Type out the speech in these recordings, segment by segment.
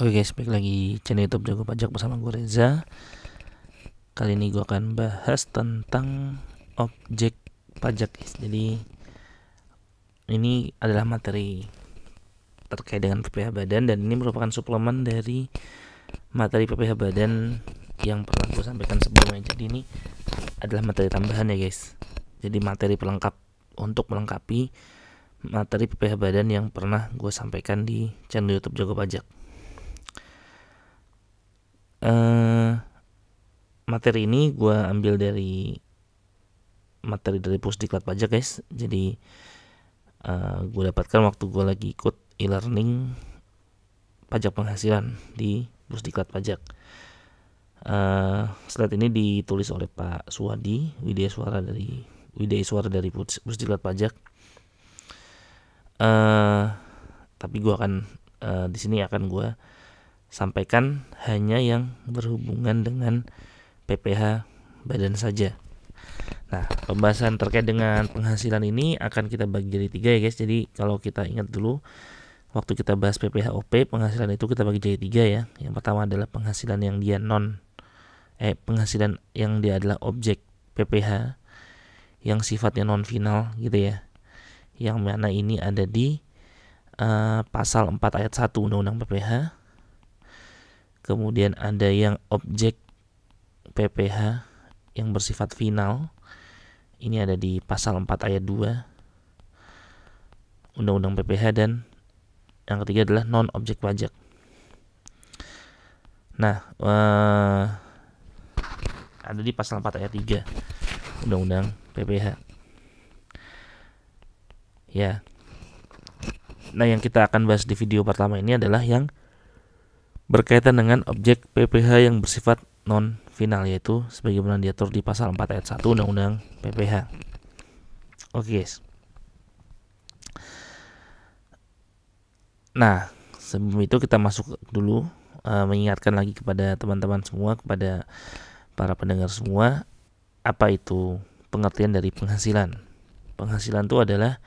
Oke guys, balik lagi channel YouTube Jago Pajak bersama gue Reza. Kali ini gue akan bahas tentang objek pajak guys. Jadi ini adalah materi terkait dengan PPh Badan, dan ini merupakan suplemen dari materi PPh Badan yang pernah gue sampaikan sebelumnya. Jadi ini adalah materi tambahan ya guys. Jadi materi pelengkap untuk melengkapi materi PPh Badan yang pernah gue sampaikan di channel YouTube Jago Pajak. Materi ini gue ambil dari materi dari Pusdiklat Pajak guys. Jadi gue dapatkan waktu gue lagi ikut e-learning pajak penghasilan di Pusdiklat Pajak. Slide ini ditulis oleh Pak Suwadi Widya Suara dari Pusdiklat Pajak. Tapi gue akan di sini akan gue sampaikan hanya yang berhubungan dengan PPh Badan saja. Nah, pembahasan terkait dengan penghasilan ini akan kita bagi jadi 3 ya guys. Jadi kalau kita ingat dulu waktu kita bahas PPh OP, penghasilan itu kita bagi jadi 3 ya. Yang pertama adalah penghasilan yang dia penghasilan yang dia adalah objek PPh yang sifatnya non final gitu ya. Yang mana ini ada di pasal 4 ayat 1 Undang-Undang PPh. Kemudian ada yang objek PPh yang bersifat final. Ini ada di pasal 4 ayat 2 Undang-Undang PPh, dan yang ketiga adalah non objek pajak. Nah, ada di pasal 4 ayat 3 Undang-Undang PPh. Ya. Nah, yang kita akan bahas di video pertama ini adalah yang berkaitan dengan objek PPh yang bersifat non final, yaitu sebagaimana diatur di pasal 4 ayat 1 Undang-Undang PPh. Oke guys. Nah, sebelum itu kita masuk dulu, mengingatkan lagi kepada teman-teman semua, kepada para pendengar semua, apa itu pengertian dari penghasilan. Penghasilan itu adalah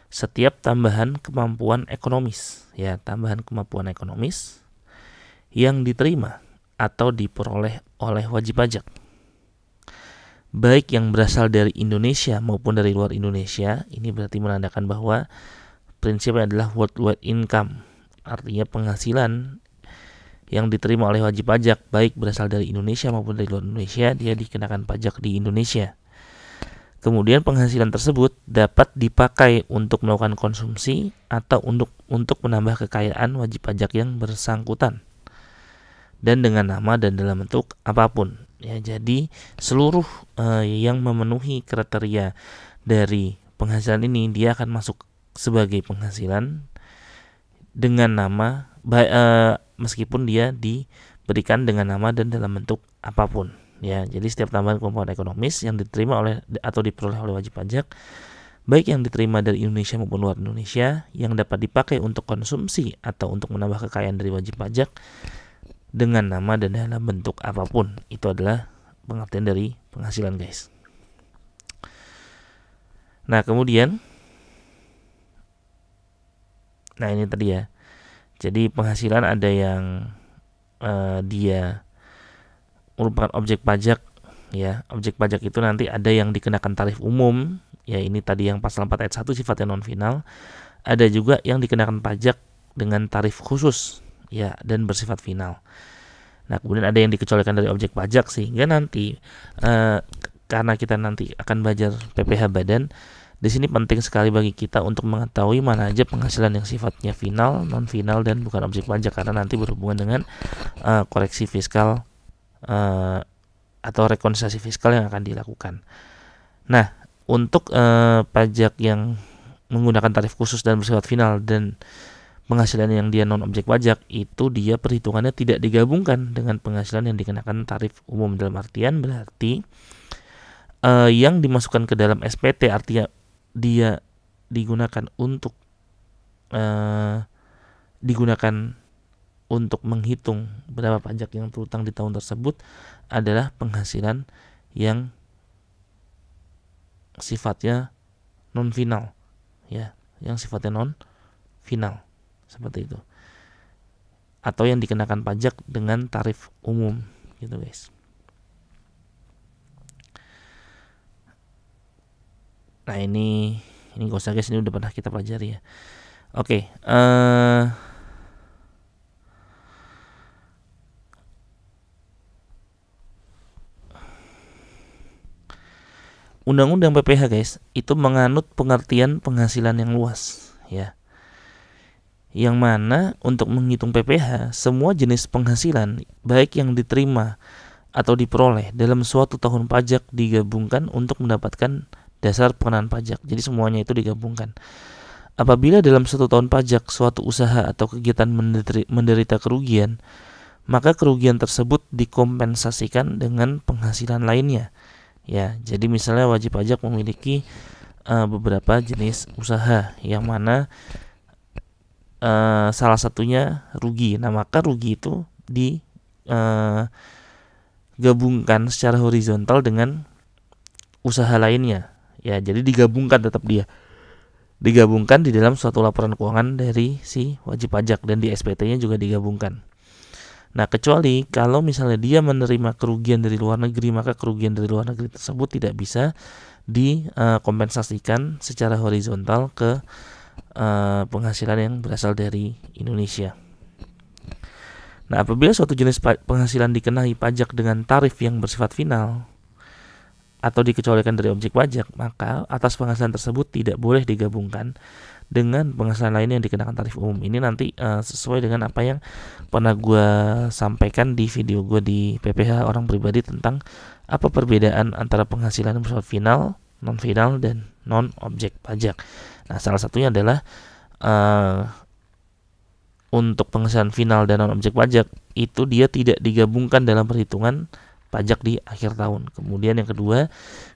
setiap tambahan kemampuan ekonomis, ya, tambahan kemampuan ekonomis yang diterima atau diperoleh oleh wajib pajak, baik yang berasal dari Indonesia maupun dari luar Indonesia. Ini berarti menandakan bahwa prinsipnya adalah worldwide income, artinya penghasilan yang diterima oleh wajib pajak baik berasal dari Indonesia maupun dari luar Indonesia, dia dikenakan pajak di Indonesia. Kemudian penghasilan tersebut dapat dipakai untuk melakukan konsumsi atau untuk menambah kekayaan wajib pajak yang bersangkutan, dan dengan nama dan dalam bentuk apapun. Ya, jadi seluruh yang memenuhi kriteria dari penghasilan ini, dia akan masuk sebagai penghasilan dengan nama, meskipun dia diberikan dengan nama dan dalam bentuk apapun. Ya, jadi setiap tambahan kemampuan ekonomis yang diterima oleh atau diperoleh oleh wajib pajak, baik yang diterima dari Indonesia maupun luar Indonesia, yang dapat dipakai untuk konsumsi atau untuk menambah kekayaan dari wajib pajak dengan nama dan dalam bentuk apapun, itu adalah pengertian dari penghasilan guys. Nah kemudian, nah ini tadi ya. Jadi penghasilan ada yang dia merupakan objek pajak, ya. Objek pajak itu nanti ada yang dikenakan tarif umum, ya, ini tadi yang pasal 4 ayat 1 sifatnya non final. Ada juga yang dikenakan pajak dengan tarif khusus, ya, dan bersifat final. Nah kemudian ada yang dikecualikan dari objek pajak, sehingga nanti karena kita nanti akan belajar PPh Badan, di sini penting sekali bagi kita untuk mengetahui mana aja penghasilan yang sifatnya final, non final, dan bukan objek pajak, karena nanti berhubungan dengan koreksi fiskal atau rekonsiliasi fiskal yang akan dilakukan. Nah, untuk pajak yang menggunakan tarif khusus dan bersifat final dan penghasilan yang dia non objek pajak, itu dia perhitungannya tidak digabungkan dengan penghasilan yang dikenakan tarif umum. Dalam artian berarti yang dimasukkan ke dalam SPT, artinya dia digunakan untuk menghitung berapa pajak yang terutang di tahun tersebut, adalah penghasilan yang sifatnya non final, ya, yang sifatnya non final, seperti itu. atau yang dikenakan pajak dengan tarif umum gitu guys. Nah ini gak usah guys, ini udah pernah kita pelajari ya. Oke, Undang-undang PPh guys itu menganut pengertian penghasilan yang luas ya. Yang mana untuk menghitung PPh semua jenis penghasilan baik yang diterima atau diperoleh dalam suatu tahun pajak digabungkan untuk mendapatkan dasar pengenaan pajak. Jadi semuanya itu digabungkan. Apabila dalam satu tahun pajak suatu usaha atau kegiatan menderita kerugian, maka kerugian tersebut dikompensasikan dengan penghasilan lainnya. Ya, jadi misalnya wajib pajak memiliki beberapa jenis usaha yang mana salah satunya rugi. Nah, maka rugi itu digabungkan secara horizontal dengan usaha lainnya. Ya, jadi digabungkan tetap digabungkan di dalam suatu laporan keuangan dari si wajib pajak dan di SPT-nya juga digabungkan. Nah, kecuali kalau misalnya dia menerima kerugian dari luar negeri, maka kerugian dari luar negeri tersebut tidak bisa dikompensasikan secara horizontal ke penghasilan yang berasal dari Indonesia. Nah, apabila suatu jenis penghasilan dikenai pajak dengan tarif yang bersifat final atau dikecualikan dari objek pajak, maka atas penghasilan tersebut tidak boleh digabungkan dengan penghasilan lain yang dikenakan tarif umum. Ini nanti sesuai dengan apa yang pernah gue sampaikan di video gue di PPh orang pribadi tentang apa perbedaan antara penghasilan bersifat final, non final, dan non objek pajak. Nah, salah satunya adalah untuk penghasilan final dan non objek pajak itu dia tidak digabungkan dalam perhitungan pajak di akhir tahun. Kemudian yang kedua,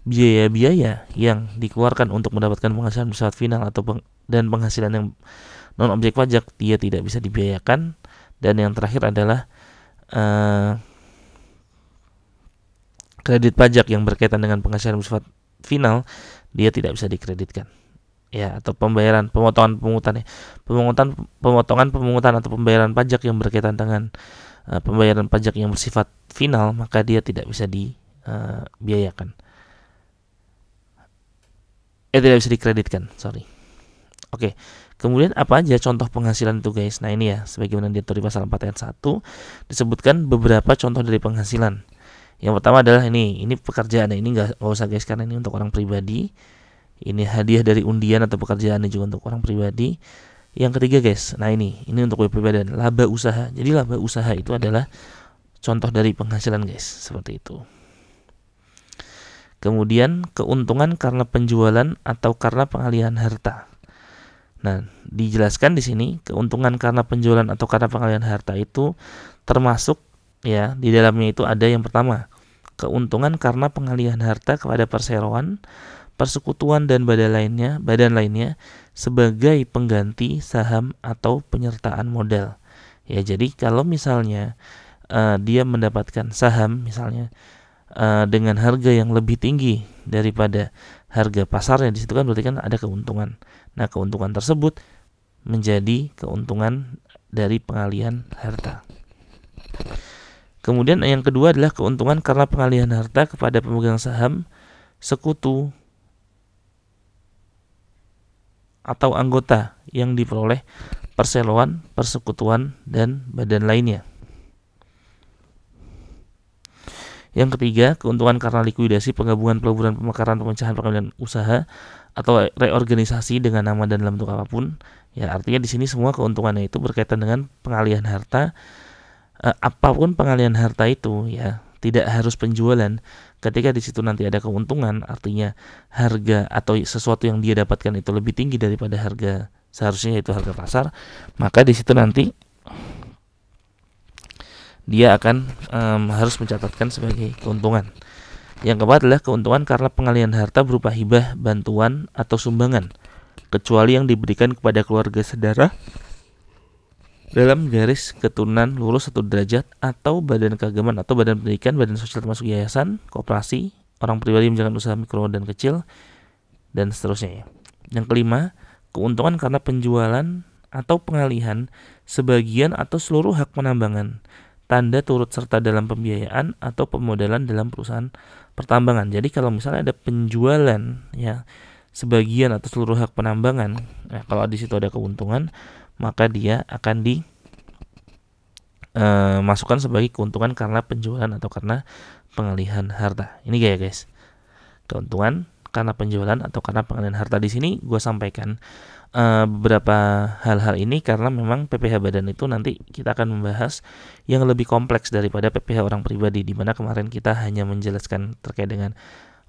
biaya-biaya yang dikeluarkan untuk mendapatkan penghasilan bersifat final dan penghasilan yang non objek pajak dia tidak bisa dibiayakan. Dan yang terakhir adalah kredit pajak yang berkaitan dengan penghasilan bersifat final dia tidak bisa dikreditkan. Ya, atau pemotongan atau pembayaran pajak yang berkaitan dengan pembayaran pajak yang bersifat final, maka dia tidak bisa dibiayakan. Tidak bisa dikreditkan, sorry. Oke, kemudian apa aja contoh penghasilan itu guys? Nah ini ya, sebagaimana diatur di pasal 4 ayat 1 disebutkan beberapa contoh dari penghasilan. Yang pertama adalah ini pekerjaan. Ini nggak usah guys, karena ini untuk orang pribadi. Ini hadiah dari undian atau pekerjaan juga untuk orang pribadi. Yang ketiga guys, nah ini untuk kepribadian, laba usaha. Jadi laba usaha itu adalah contoh dari penghasilan guys, seperti itu. Kemudian keuntungan karena penjualan atau karena pengalihan harta. Nah, dijelaskan di sini keuntungan karena penjualan atau karena pengalihan harta itu termasuk ya, di dalamnya itu ada yang pertama, keuntungan karena pengalihan harta kepada perseroan, persekutuan dan badan lainnya sebagai pengganti saham atau penyertaan modal. Ya, jadi kalau misalnya dia mendapatkan saham misalnya dengan harga yang lebih tinggi daripada harga pasarnya, di situ kan berarti kan ada keuntungan. Nah, keuntungan tersebut menjadi keuntungan dari pengalihan harta. Kemudian yang kedua adalah keuntungan karena pengalihan harta kepada pemegang saham, sekutu atau anggota yang diperoleh perseroan, persekutuan, dan badan lainnya. Yang ketiga, keuntungan karena likuidasi, penggabungan, peleburan, pemekaran, pemecahan, pengambilan usaha atau reorganisasi dengan nama dan dalam bentuk apapun. Ya, artinya di sini semua keuntungannya itu berkaitan dengan pengalihan harta. Apapun pengalihan harta itu ya, tidak harus penjualan. Ketika di situ nanti ada keuntungan, artinya harga atau sesuatu yang dia dapatkan itu lebih tinggi daripada harga seharusnya, itu harga pasar, maka di situ nanti dia akan harus mencatatkan sebagai keuntungan. Yang keempat adalah keuntungan karena pengalihan harta berupa hibah, bantuan, atau sumbangan, kecuali yang diberikan kepada keluarga saudara dalam garis keturunan lurus 1 derajat atau badan keagamaan atau badan pendidikan, badan sosial termasuk yayasan, koperasi, orang pribadi menjalankan usaha mikro dan kecil, dan seterusnya. Yang kelima, keuntungan karena penjualan atau pengalihan sebagian atau seluruh hak penambangan, tanda turut serta dalam pembiayaan atau pemodalan dalam perusahaan pertambangan. Jadi kalau misalnya ada penjualan ya sebagian atau seluruh hak penambangan, nah, kalau di situ ada keuntungan, maka dia akan masukkan sebagai keuntungan karena penjualan atau karena pengalihan harta. Ini guys, keuntungan karena penjualan atau karena pengalihan harta. Di sini gue sampaikan beberapa hal-hal ini karena memang PPh badan itu nanti kita akan membahas yang lebih kompleks daripada PPh orang pribadi, di mana kemarin kita hanya menjelaskan terkait dengan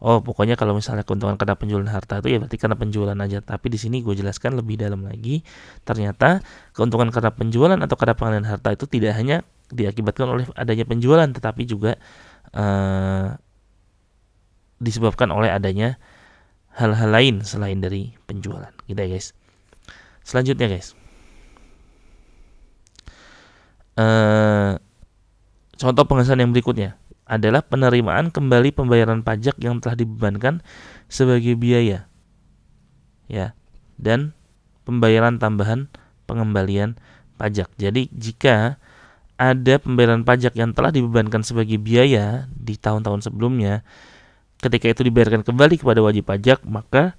pokoknya kalau misalnya keuntungan karena penjualan harta itu ya berarti karena penjualan aja. Tapi di sini gue jelaskan lebih dalam lagi. Ternyata keuntungan karena penjualan atau karena pengalihan harta itu tidak hanya diakibatkan oleh adanya penjualan, tetapi juga disebabkan oleh adanya hal-hal lain selain dari penjualan. Gitu ya guys. Selanjutnya guys, contoh penghasilan yang berikutnya adalah penerimaan kembali pembayaran pajak yang telah dibebankan sebagai biaya, ya, dan pembayaran tambahan pengembalian pajak. Jadi jika ada pembayaran pajak yang telah dibebankan sebagai biaya di tahun-tahun sebelumnya, ketika itu dibayarkan kembali kepada wajib pajak, maka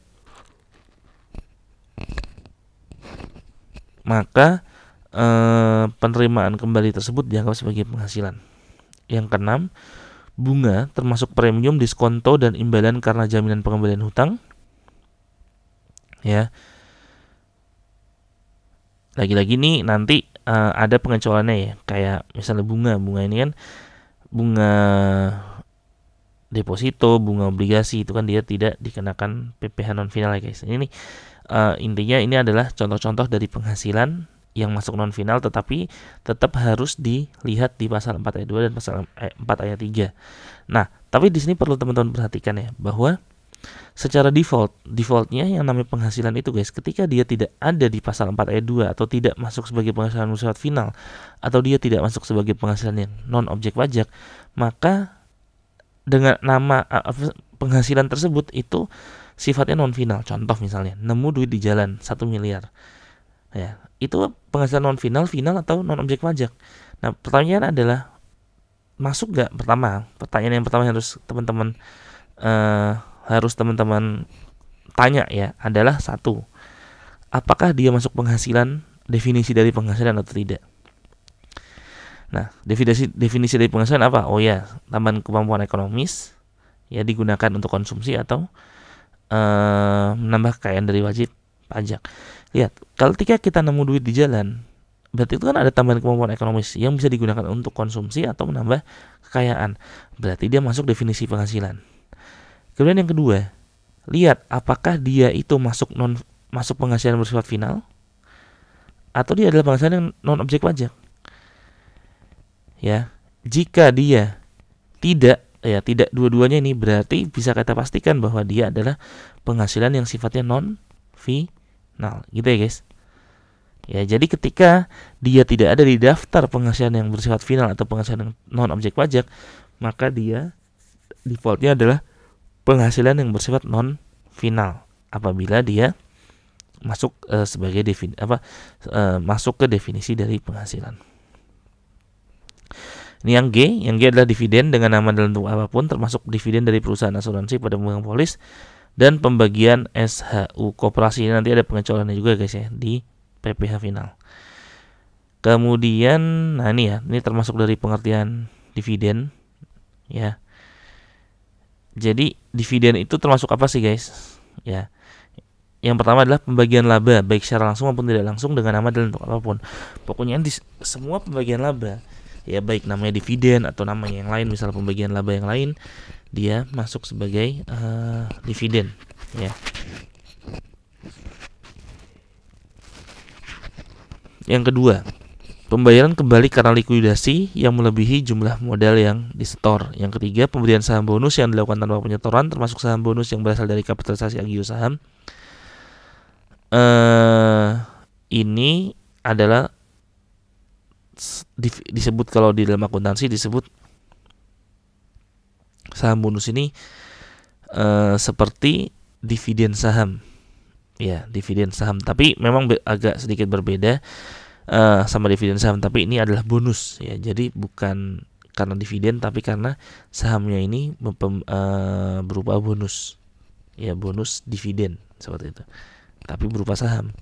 penerimaan kembali tersebut dianggap sebagai penghasilan. Yang keenam, bunga termasuk premium, diskonto, dan imbalan karena jaminan pengembalian hutang. Ya. Lagi-lagi nih nanti ada pengecualiannya ya, kayak misalnya bunga ini kan bunga deposito, bunga obligasi itu kan dia tidak dikenakan PPh non final ya guys. Ini nih intinya ini adalah contoh-contoh dari penghasilan yang masuk non final tetapi tetap harus dilihat di pasal 4 ayat 2 dan pasal 4 ayat 3. Nah, tapi di sini perlu teman-teman perhatikan ya bahwa secara defaultnya yang namanya penghasilan itu guys, ketika dia tidak ada di pasal 4 ayat 2 atau tidak masuk sebagai penghasilan bersifat final atau dia tidak masuk sebagai penghasilan yang non objek pajak, maka dengan nama penghasilan tersebut itu sifatnya non final. Contoh misalnya nemu duit di jalan 1 miliar. Ya, itu penghasilan non final atau non objek pajak. Nah, pertanyaan adalah masuk gak? Pertanyaan yang pertama harus teman-teman tanya ya adalah satu, apakah dia masuk penghasilan, definisi dari penghasilan atau tidak. Nah, definisi dari penghasilan apa? Oh ya, tambahan kemampuan ekonomis ya digunakan untuk konsumsi atau menambah kekayaan dari wajib pajak. Lihat, kalau ketika kita nemu duit di jalan, berarti itu kan ada tambahan kemampuan ekonomis yang bisa digunakan untuk konsumsi atau menambah kekayaan. Berarti dia masuk definisi penghasilan. Kemudian yang kedua, lihat apakah dia itu masuk penghasilan bersifat final atau dia adalah penghasilan yang non objek pajak. Ya, jika dia tidak dua-duanya ini, berarti bisa kita pastikan bahwa dia adalah penghasilan yang sifatnya non final, gitu ya guys. Ya, jadi ketika dia tidak ada di daftar penghasilan yang bersifat final atau penghasilan yang non objek pajak, maka dia defaultnya adalah penghasilan yang bersifat non final apabila dia masuk masuk ke definisi dari penghasilan. Ini yang G adalah dividen dengan nama dalam bentuk apapun, termasuk dividen dari perusahaan asuransi pada pemegang polis dan pembagian SHU koperasi. Ini nanti ada pengecualiannya juga guys ya di PPh final. Kemudian, nah ini termasuk dari pengertian dividen ya. Jadi dividen itu termasuk apa sih guys? Ya, yang pertama adalah pembagian laba baik secara langsung maupun tidak langsung dengan nama dalam bentuk apapun. Pokoknya di semua pembagian laba ya, baik namanya dividen atau namanya yang lain, misal pembagian laba yang lain, dia masuk sebagai dividen ya. Yang kedua, pembayaran kembali karena likuidasi yang melebihi jumlah modal yang disetor. Yang ketiga, pemberian saham bonus yang dilakukan tanpa penyetoran, termasuk saham bonus yang berasal dari kapitalisasi agio saham. Ini adalah disebut, kalau di dalam akuntansi disebut saham bonus ini seperti dividen saham ya, dividen saham. Tapi memang agak sedikit berbeda sama dividen saham, tapi ini adalah bonus ya. Jadi bukan karena dividen, tapi karena sahamnya ini berupa bonus. Ya, bonus dividen seperti itu. Tapi berupa saham.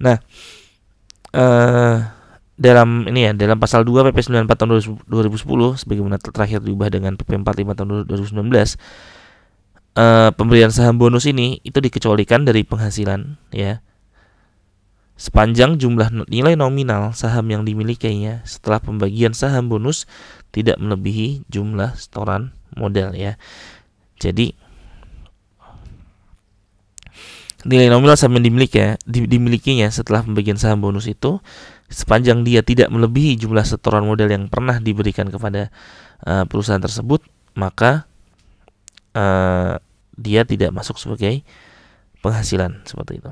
Nah, dalam pasal 2 PP 94 tahun 2010 sebagaimana terakhir diubah dengan PP 45 tahun 2019, pemberian saham bonus ini itu dikecualikan dari penghasilan ya, sepanjang jumlah nilai nominal saham yang dimilikinya setelah pembagian saham bonus tidak melebihi jumlah setoran modal ya. Jadi nilai nominal saham yang dimilikinya setelah pembagian saham bonus itu, sepanjang dia tidak melebihi jumlah setoran modal yang pernah diberikan kepada perusahaan tersebut, maka dia tidak masuk sebagai penghasilan seperti itu.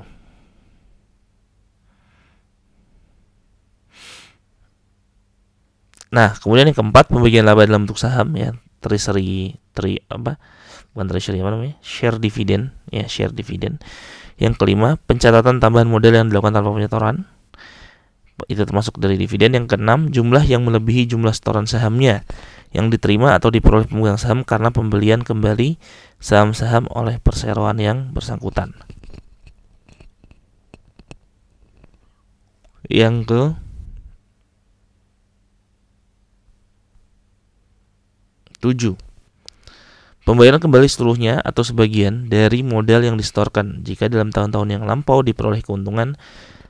Nah, kemudian yang keempat, pembagian laba dalam bentuk saham ya, share dividend ya, share dividend. Yang kelima, pencatatan tambahan modal yang dilakukan tanpa penyetoran, itu termasuk dari dividen. Yang keenam, jumlah yang melebihi jumlah setoran sahamnya yang diterima atau diperoleh pemegang saham karena pembelian kembali saham-saham oleh perseroan yang bersangkutan. Yang ke 7, pembayaran kembali seluruhnya atau sebagian dari modal yang disetorkan jika dalam tahun-tahun yang lampau diperoleh keuntungan,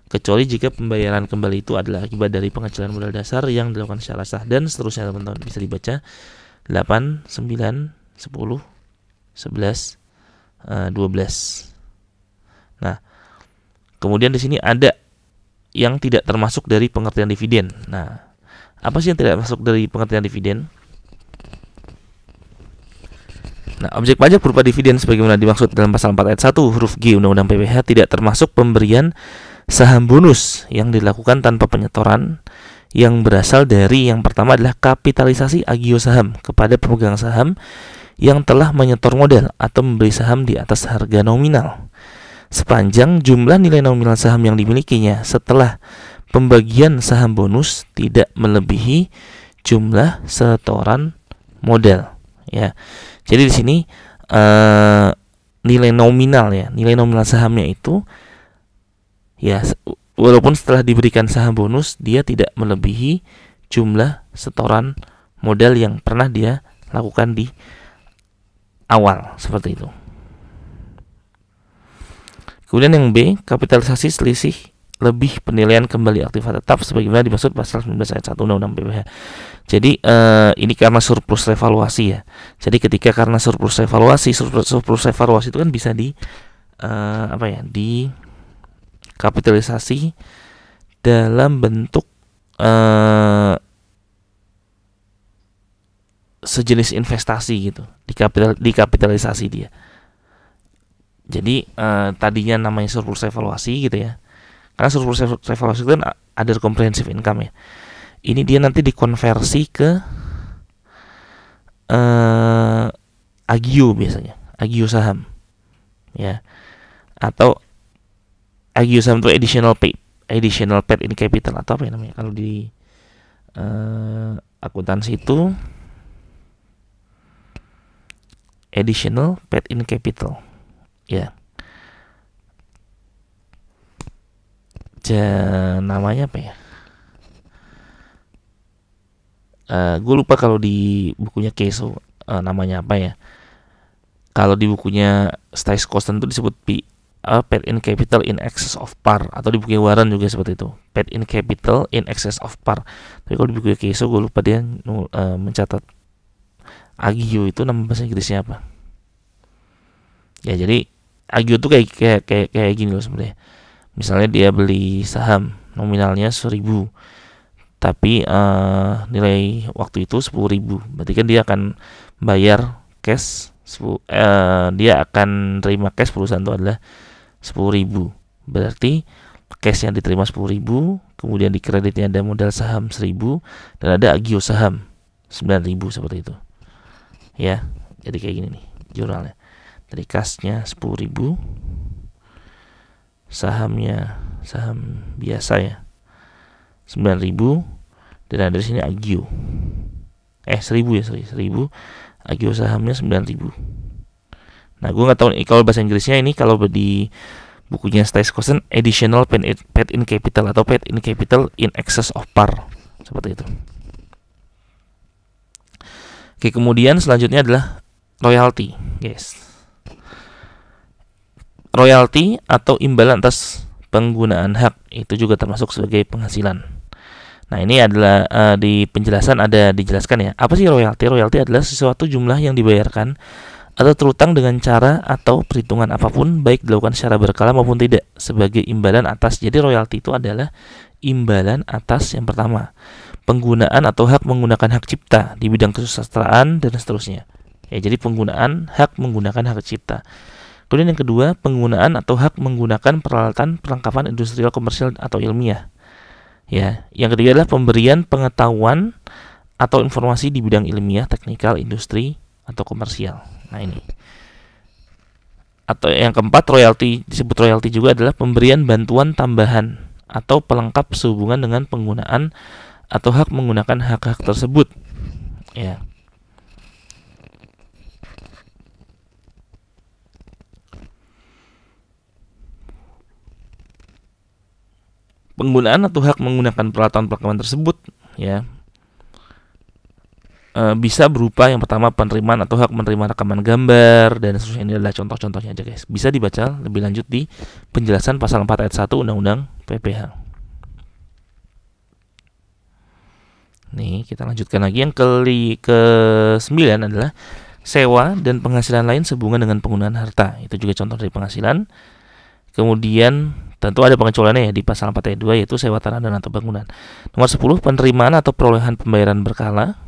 kecuali jika pembayaran kembali itu adalah akibat dari pengecilan modal dasar yang dilakukan secara sah, dan seterusnya teman-teman. Bisa dibaca 8, 9, 10, 11, 12. Nah, kemudian di sini ada yang tidak termasuk dari pengertian dividen. Nah, apa sih yang tidak masuk dari pengertian dividen? Nah, objek pajak berupa dividen sebagaimana dimaksud dalam pasal 4 ayat 1 huruf G Undang-Undang PPH tidak termasuk pemberian saham bonus yang dilakukan tanpa penyetoran yang berasal dari, yang pertama adalah kapitalisasi agio saham kepada pemegang saham yang telah menyetor modal atau membeli saham di atas harga nominal, sepanjang jumlah nilai nominal saham yang dimilikinya setelah pembagian saham bonus tidak melebihi jumlah setoran modal ya. Jadi di sini nilai nominal sahamnya itu ya, walaupun setelah diberikan saham bonus dia tidak melebihi jumlah setoran modal yang pernah dia lakukan di awal, seperti itu. Kemudian yang B, kapitalisasi selisih lebih penilaian kembali aktiva tetap sebagaimana dimaksud pasal 19 ayat 1 Undang-Undang PPH. Jadi ini karena surplus revaluasi ya. Jadi ketika karena surplus revaluasi itu kan bisa di di kapitalisasi dalam bentuk sejenis investasi gitu, dikapitalisasi dia. Jadi tadinya namanya surplus revaluasi gitu ya, karena surplus revaluasi itu kan ada comprehensive income ya. Ini dia nanti dikonversi ke agio, biasanya agio saham ya, atau agio saham itu additional paid in capital, atau apa ya namanya kalau di akuntansi itu additional paid in capital ya. Namanya apa ya? Gue lupa kalau di bukunya Keso namanya apa ya. Kalau di bukunya Stice Kosten itu disebut paid in capital in excess of par, atau di bukunya Warren juga seperti itu, paid in capital in excess of par. Tapi kalau di bukunya Keso gue lupa dia mencatat agio itu nama bahasa Inggrisnya apa. Ya, jadi agio tuh kayak gini loh sebenarnya. Misalnya dia beli saham nominalnya 1.000, tapi nilai waktu itu 10.000, berarti kan dia akan bayar cash, dia akan terima cash perusahaan itu adalah 10.000. Berarti cash yang diterima 10.000, kemudian di kreditnya ada modal saham 1.000 dan ada agio saham 9.000 seperti itu. Ya, jadi kayak gini nih jurnalnya. Dari cashnya 10.000, saham biasa ya 9.000, dan ada di sini Agio 1.000 ya, 1.000 Agio sahamnya 9.000. Nah, gue nggak tahu nih kalau bahasa Inggrisnya ini, kalau di bukunya Stuyvesant, additional paid in capital atau paid in capital in excess of par, seperti itu. Oke, kemudian selanjutnya adalah royalty, guys. Royalty atau imbalan atas penggunaan hak itu juga termasuk sebagai penghasilan. Nah, ini adalah di penjelasan ada dijelaskan ya. Apa sih royalty? Royalty adalah sesuatu jumlah yang dibayarkan atau terutang dengan cara atau perhitungan apapun, baik dilakukan secara berkala maupun tidak, sebagai imbalan atas. Jadi royalti itu adalah imbalan atas yang pertama, penggunaan atau hak menggunakan hak cipta di bidang kesusastraan dan seterusnya. Ya, jadi penggunaan hak menggunakan hak cipta. Kemudian yang kedua, penggunaan atau hak menggunakan peralatan perlengkapan industrial, komersial atau ilmiah. Ya, yang ketiga adalah pemberian pengetahuan atau informasi di bidang ilmiah, teknikal, industri atau komersial. Nah, ini. Atau yang keempat, royalti, disebut royalti juga adalah pemberian bantuan tambahan atau pelengkap sehubungan dengan penggunaan atau hak menggunakan hak-hak tersebut. Ya. Penggunaan atau hak menggunakan peralatan perlengkapan tersebut, ya, bisa berupa yang pertama penerimaan atau hak menerima rekaman gambar dan seterusnya. Ini adalah contoh-contohnya aja, guys. Bisa dibaca lebih lanjut di penjelasan pasal 4 ayat 1 Undang-Undang PPH. Nih, kita lanjutkan lagi. Yang ke-9 adalah sewa dan penghasilan lain sehubungan dengan penggunaan harta. Itu juga contoh dari penghasilan. Kemudian tentu ada pengecualiannya ya di pasal 4 ayat 2, yaitu sewa tanah dan atau bangunan. Nomor 10, penerimaan atau perolehan pembayaran berkala.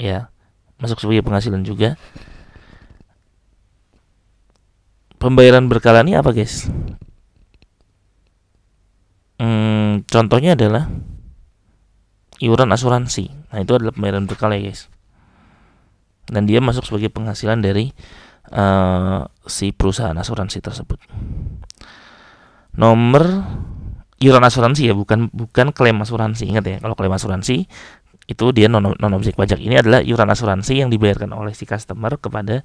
Ya, masuk sebagai penghasilan juga. Pembayaran berkala ini apa, guys? Contohnya adalah iuran asuransi. Nah, itu adalah pembayaran berkala, guys. Dan dia masuk sebagai penghasilan dari si perusahaan asuransi tersebut. Nomor iuran asuransi ya, bukan klaim asuransi. Ingat ya, kalau klaim asuransi itu dia non objek pajak. Ini adalah iuran asuransi yang dibayarkan oleh si customer kepada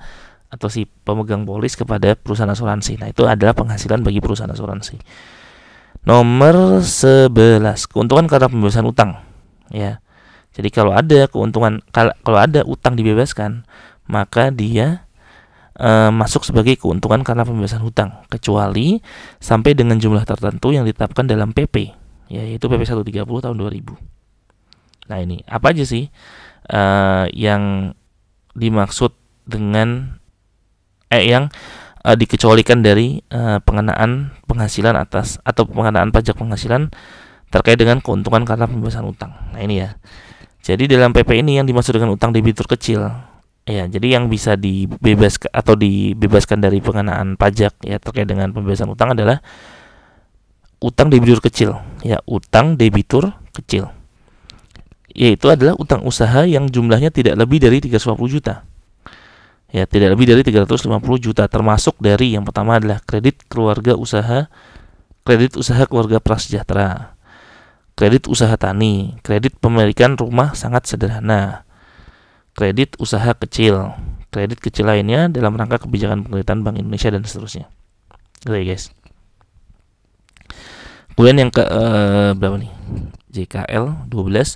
atau si pemegang polis kepada perusahaan asuransi. Nah, itu adalah penghasilan bagi perusahaan asuransi. Nomor 11, keuntungan karena pembebasan utang. Ya. Jadi kalau ada keuntungan, kalau ada utang dibebaskan, maka dia masuk sebagai keuntungan karena pembebasan hutang, kecuali sampai dengan jumlah tertentu yang ditetapkan dalam PP, yaitu PP 130 tahun 2000. Nah, ini apa aja sih yang dimaksud dengan yang dikecualikan dari pengenaan penghasilan atas atau pengenaan pajak penghasilan terkait dengan keuntungan karena pembebasan utang. Nah, ini ya. Jadi dalam PP ini yang dimaksud dengan utang debitur kecil, ya, jadi yang bisa dibebaskan atau dibebaskan dari pengenaan pajak ya terkait dengan pembebasan utang adalah utang debitur kecil, ya, utang debitur kecil. Yaitu adalah utang usaha yang jumlahnya tidak lebih dari 350 juta. Ya, tidak lebih dari 350 juta, termasuk dari yang pertama adalah kredit keluarga usaha, kredit usaha keluarga prasejahtera, kredit usaha tani, kredit pemilikan rumah sangat sederhana, kredit usaha kecil, kredit kecil lainnya dalam rangka kebijakan pemerintah Bank Indonesia dan seterusnya. Oke, guys. Kemudian yang ke berapa nih? JKL 12,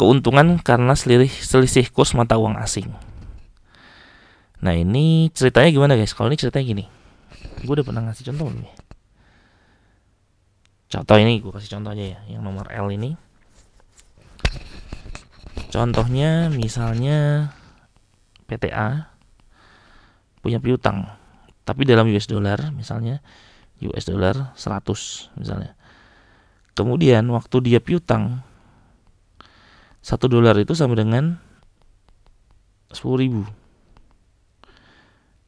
keuntungan karena selisih kurs mata uang asing. Nah, ini ceritanya gimana, guys? Kalau ini ceritanya gini, gue udah pernah ngasih contoh nih. Contoh ini gue kasih contoh aja ya, yang nomor L ini. Contohnya misalnya PTA punya piutang, tapi dalam US dollar, misalnya US dollar 100 misalnya. Kemudian waktu dia piutang, $1 itu sama dengan 10.000.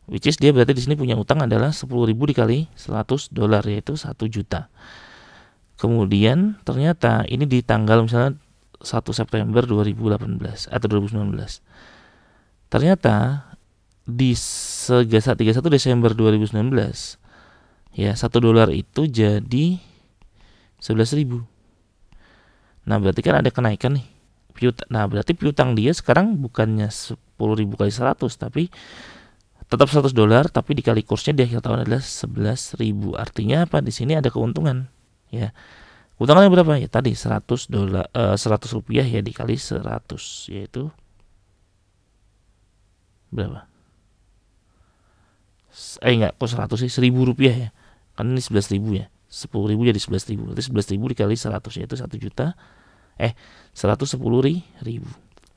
Which is dia berarti di sini punya utang adalah 10.000 dikali $100, yaitu 1 juta. Kemudian ternyata ini di tanggal misalnya 1 September 2018 atau 2019. Ternyata di 31 Desember 2019 Ya, $1 itu jadi 11.000. Nah, berarti kan ada kenaikan nih. Nah, berarti piutang dia sekarang bukannya 10.000 kali 100, tapi tetap $100, tapi dikali kursnya di akhir tahun adalah 11.000. Artinya apa? Di sini ada keuntungan. Ya. Keuntungannya berapa? Ya tadi $100, $100 ya dikali 100, yaitu berapa? Enggak, kok 100 sih? $1.000 ya. Kan ini 11.000 ya. 10.000 jadi 11.000. Berarti 11.000 dikali 100 yaitu 110.000.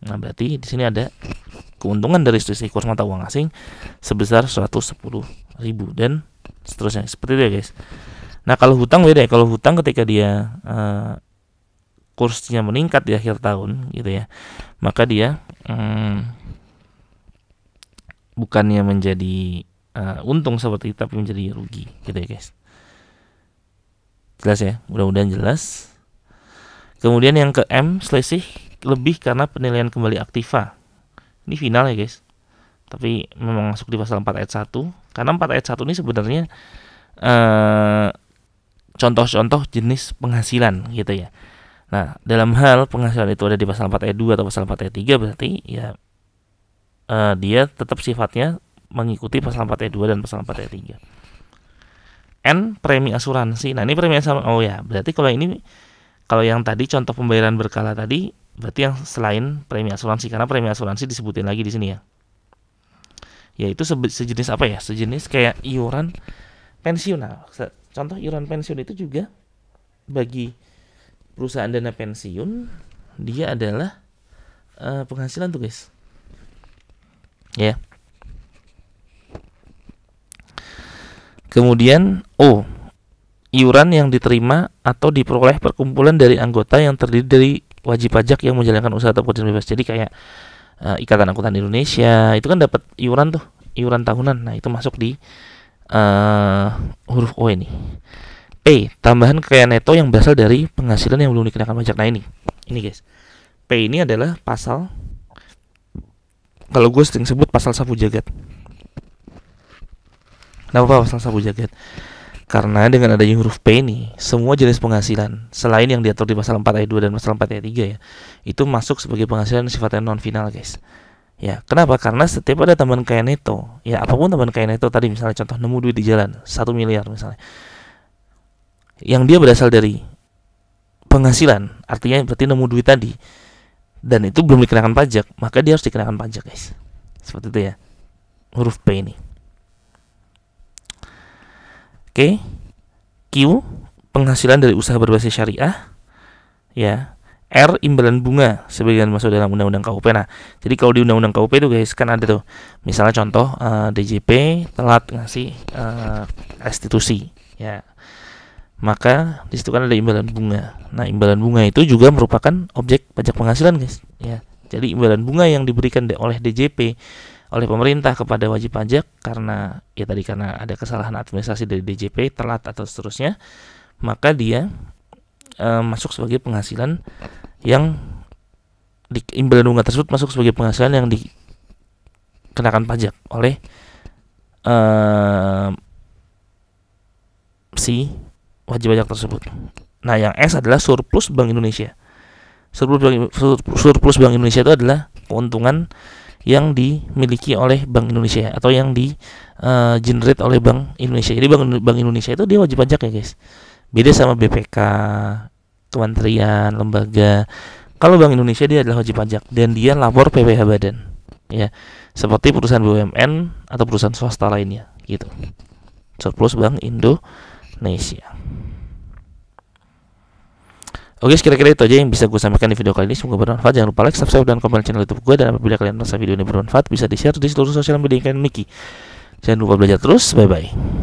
Nah, berarti di sini ada keuntungan dari selisih kurs mata uang asing sebesar 110.000 dan seterusnya. Seperti itu ya, guys. Nah, kalau hutang beda ya. Kalau hutang ketika dia kursnya meningkat di akhir tahun gitu ya, maka dia bukannya menjadi untung seperti itu, tapi menjadi rugi gitu ya, guys. Jelas ya, mudah-mudahan jelas. Kemudian yang ke M, selisih lebih karena penilaian kembali aktiva. Ini final ya, guys. Tapi memang masuk di pasal 4 ayat 1. Karena 4 ayat 1 ini sebenarnya contoh-contoh jenis penghasilan gitu ya. Nah, dalam hal penghasilan itu ada di pasal 4 ayat 2 atau pasal 4 ayat 3, berarti ya dia tetap sifatnya mengikuti pasal 4 ayat 2 dan pasal 4 ayat 3. N, premi asuransi. Nah, ini premi asuransi. Oh ya, berarti kalau yang tadi contoh pembayaran berkala tadi, berarti yang selain premi asuransi, karena premi asuransi disebutin lagi di sini ya. Yaitu sejenis apa ya? Sejenis kayak iuran pensiun. Nah, contoh iuran pensiun itu juga bagi perusahaan dana pensiun, dia adalah penghasilan tuh, guys. Ya. Kemudian iuran yang diterima atau diperoleh perkumpulan dari anggota yang terdiri dari wajib pajak yang menjalankan usaha atau pekerjaan bebas. Jadi kayak Ikatan Akuntan Indonesia itu kan dapat iuran tuh, iuran tahunan. Nah, itu masuk di huruf O ini. P, tambahan kekayaan neto yang berasal dari penghasilan yang belum dikenakan pajak. Nah, ini guys. P ini adalah pasal, kalau gue sering sebut pasal sapu jagat. Kenapa pasal sapu jagat? Karena dengan adanya huruf P ini, semua jenis penghasilan selain yang diatur di pasal 4 ayat 2 dan pasal 4 ayat 3 ya, itu masuk sebagai penghasilan sifatnya non final, guys. Ya, kenapa? Karena setiap ada tambahan kekayaan neto, ya apapun tambahan kekayaan neto tadi, misalnya contoh nemu duit di jalan 1 miliar misalnya, yang dia berasal dari penghasilan, artinya berarti nemu duit tadi dan itu belum dikenakan pajak, maka dia harus dikenakan pajak, guys. Seperti itu ya, huruf P ini. Oke. Q, penghasilan dari usaha berbasis syariah. Ya. R, imbalan bunga sebagian masuk dalam undang-undang KUP. Nah, jadi kalau di undang-undang KUP itu, guys, kan ada tuh, misalnya contoh DJP telat ngasih restitusi, ya, maka di situ kan ada imbalan bunga. Nah, imbalan bunga itu juga merupakan objek pajak penghasilan, guys. Ya, jadi imbalan bunga yang diberikan oleh DJP, oleh pemerintah kepada wajib pajak karena ada kesalahan administrasi dari DJP, telat atau seterusnya, maka dia masuk sebagai penghasilan yang imbalan bunga tersebut masuk sebagai penghasilan yang dikenakan pajak oleh si wajib pajak tersebut. Nah, yang S adalah surplus Bank Indonesia. Surplus Bank Indonesia itu adalah keuntungan yang dimiliki oleh Bank Indonesia atau yang generate oleh Bank Indonesia. Jadi Bank Indonesia itu dia wajib pajak ya, guys. Beda sama BPK, kementerian, lembaga. Kalau Bank Indonesia dia adalah wajib pajak dan dia lapor PPh badan. Ya, seperti perusahaan BUMN atau perusahaan swasta lainnya gitu. Surplus Bank Indonesia. Oke, kira-kira itu aja yang bisa gue sampaikan di video kali ini. Semoga bermanfaat. Jangan lupa like, subscribe, dan komen channel YouTube gue. Dan apabila kalian merasa video ini bermanfaat, bisa di-share di seluruh sosial media yang kalian miliki. Jangan lupa belajar terus. Bye-bye.